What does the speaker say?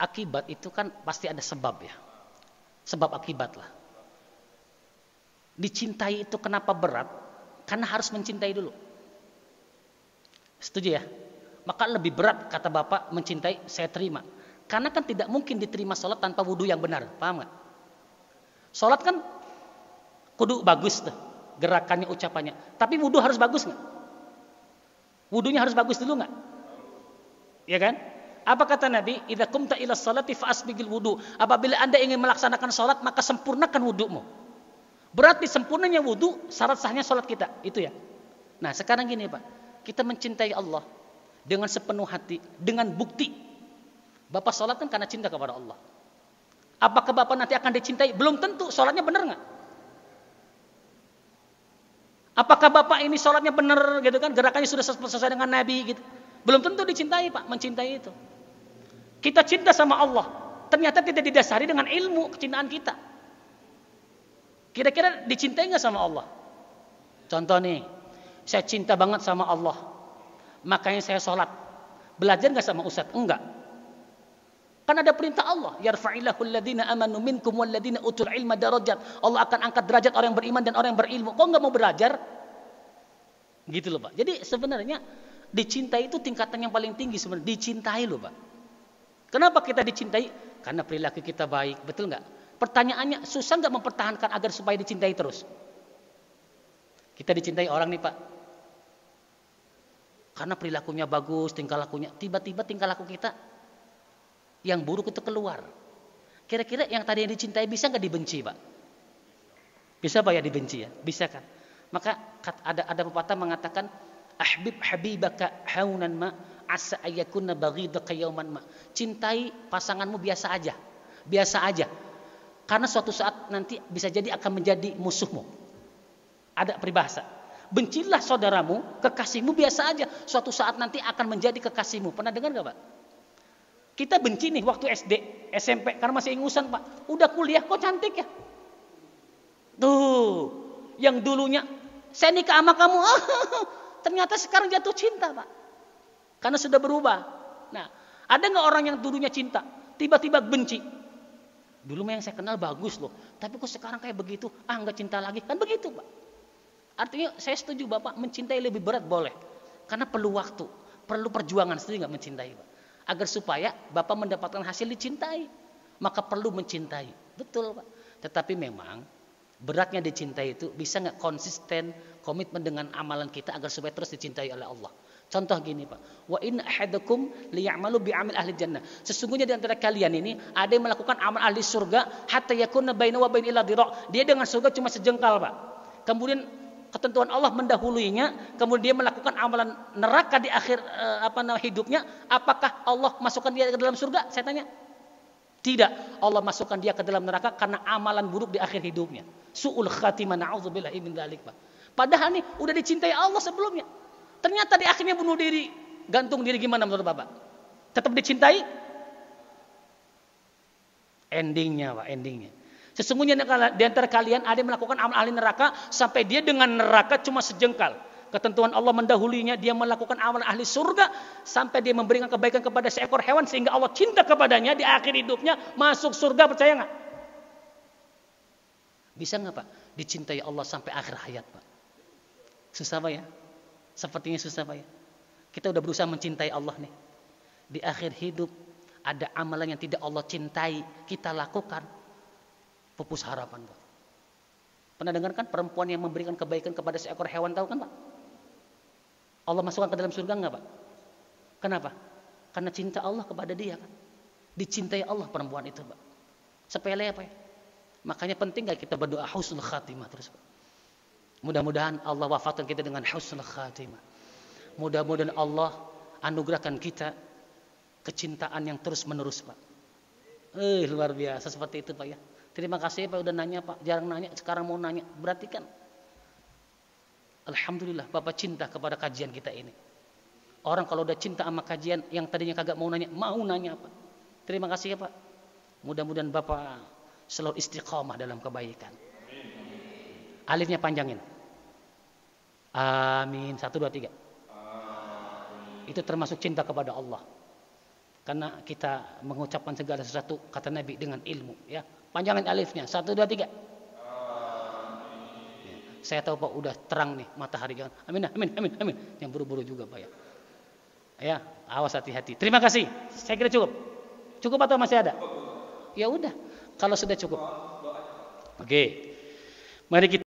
Akibat itu kan pasti ada sebab ya. Sebab akibat lah. Dicintai itu kenapa berat? Karena harus mencintai dulu. Setuju ya? Maka lebih berat kata Bapak mencintai, saya terima. Karena kan tidak mungkin diterima sholat tanpa wudhu yang benar. Paham gak? Sholat kan kudu bagus tuh. Gerakannya, ucapannya. Tapi wudhu harus bagus gak? Wudhunya harus bagus dulu gak? Ya kan? Apa kata Nabi? Idza qumta ila sholati fa'asbigil wudu. Apabila Anda ingin melaksanakan sholat, maka sempurnakan wudhumu. Berarti sempurnanya wudhu syarat sahnya sholat kita. Itu ya. Nah sekarang gini Pak. Kita mencintai Allah dengan sepenuh hati. Dengan bukti. Bapak sholat kan karena cinta kepada Allah. Apakah Bapak nanti akan dicintai? Belum tentu. Sholatnya benar gak? Apakah Bapak ini sholatnya benar gitu kan? Gerakannya sudah sesuai dengan Nabi gitu. Belum tentu dicintai Pak. Mencintai itu. Kita cinta sama Allah. Ternyata tidak didasari dengan ilmu kecintaan kita. Kira-kira dicintai gak sama Allah? Contoh nih. Saya cinta banget sama Allah. Makanya saya sholat. Belajar gak sama Ustaz? Enggak. Kan ada perintah Allah. Yarfa'illahu alladhina amanu minkum walladhina utul ilma darajat. Allah akan angkat derajat orang yang beriman dan orang yang berilmu. Kok gak mau belajar? Gitu loh Pak. Jadi sebenarnya dicintai itu tingkatan yang paling tinggi sebenarnya. Dicintai loh Pak. Kenapa kita dicintai? Karena perilaku kita baik. Betul gak? Pertanyaannya, susah gak mempertahankan agar supaya dicintai terus? Kita dicintai orang nih Pak. Karena perilakunya bagus, tingkah lakunya. Tiba-tiba tingkah laku kita yang buruk itu keluar. Kira-kira yang tadi yang dicintai bisa gak dibenci Pak? Bisa Pak ya dibenci ya? Bisa kan? Maka ada pepatah mengatakan, ahbib habibaka haunan ma asa ayakunna baghidaka yauman ma. Cintai pasanganmu biasa aja. Biasa aja. Karena suatu saat nanti bisa jadi akan menjadi musuhmu. Ada peribahasa. Bencilah saudaramu, kekasihmu biasa aja. Suatu saat nanti akan menjadi kekasihmu. Pernah dengar gak Pak? Kita benci nih waktu SD, SMP. Karena masih ingusan Pak. Udah kuliah kok cantik ya? Tuh. Yang dulunya, saya nikah sama kamu. Ternyata sekarang jatuh cinta Pak. Karena sudah berubah. Nah, ada gak orang yang dulunya cinta? Tiba-tiba benci. Dulu mah yang saya kenal bagus loh. Tapi kok sekarang kayak begitu? Gak cinta lagi. Kan begitu Pak. Artinya saya setuju Bapak mencintai lebih berat boleh. Karena perlu waktu. Perlu perjuangan. Setuju gak mencintai Pak? Agar supaya Bapak mendapatkan hasil dicintai. Maka perlu mencintai. Betul Pak. Tetapi memang beratnya dicintai itu bisa gak konsisten. Komitmen dengan amalan kita agar supaya terus dicintai oleh Allah. Contoh gini Pak. Wa in ahadakum liya'malu bi'amil ahli jannah. Sesungguhnya di antara kalian ini ada yang melakukan amal ahli surga hatta yakuna bainahu wa bain illa dhira'. Dia dengan surga cuma sejengkal Pak. Kemudian ketentuan Allah mendahuluinya, kemudian dia melakukan amalan neraka di akhir hidupnya, apakah Allah masukkan dia ke dalam surga? Saya tanya. Tidak. Allah masukkan dia ke dalam neraka karena amalan buruk di akhir hidupnya. Su'ul khatimah, na'udzubillahi min dzalik Pak. Padahal nih udah dicintai Allah sebelumnya. Ternyata di akhirnya bunuh diri. Gantung diri gimana menurut Bapak? Tetap dicintai? Endingnya Pak, endingnya. Sesungguhnya di antara kalian ada yang melakukan amal ahli neraka sampai dia dengan neraka cuma sejengkal. Ketentuan Allah mendahulinya, dia melakukan amal ahli surga sampai dia memberikan kebaikan kepada seekor hewan sehingga Allah cinta kepadanya di akhir hidupnya masuk surga. Percaya nggak? Bisa nggak Pak? Dicintai Allah sampai akhir hayat Pak. Susah Pak ya? Sepertinya susah Pak ya. Kita udah berusaha mencintai Allah nih. Di akhir hidup ada amalan yang tidak Allah cintai, kita lakukan. Pupus harapan Pak. Pernah dengar kan perempuan yang memberikan kebaikan kepada seekor hewan, tahu kan Pak? Allah masukkan ke dalam surga enggak Pak? Kenapa? Karena cinta Allah kepada dia kan. Dicintai Allah perempuan itu Pak. Sepele apa ya? Makanya penting gak kita berdoa husnul khatimah terus Pak. Mudah-mudahan Allah wafatkan kita dengan husnul khatimah. Mudah-mudahan Allah anugerahkan kita kecintaan yang terus menerus Pak. Luar biasa seperti itu Pak ya. Terima kasih Pak udah nanya Pak. Jarang nanya, sekarang mau nanya. Berarti kan alhamdulillah Bapak cinta kepada kajian kita ini. Orang kalau udah cinta sama kajian yang tadinya kagak mau nanya Pak. Terima kasih ya Pak. Mudah-mudahan Bapak selalu istiqomah dalam kebaikan. Alifnya panjangin. Amin. 1, 2, 3. Amin. Itu termasuk cinta kepada Allah. Karena kita mengucapkan segala sesuatu kata Nabi dengan ilmu, ya. Panjangin alifnya. 1, 2, 3. Saya tahu Pak udah terang nih matahari, jangan. Amin, amin, amin, amin. Yang buru-buru juga Pak ya. Ya, awas hati-hati. Terima kasih. Saya kira cukup. Cukup atau masih ada? Ya udah. Kalau sudah cukup. Oke. Mari kita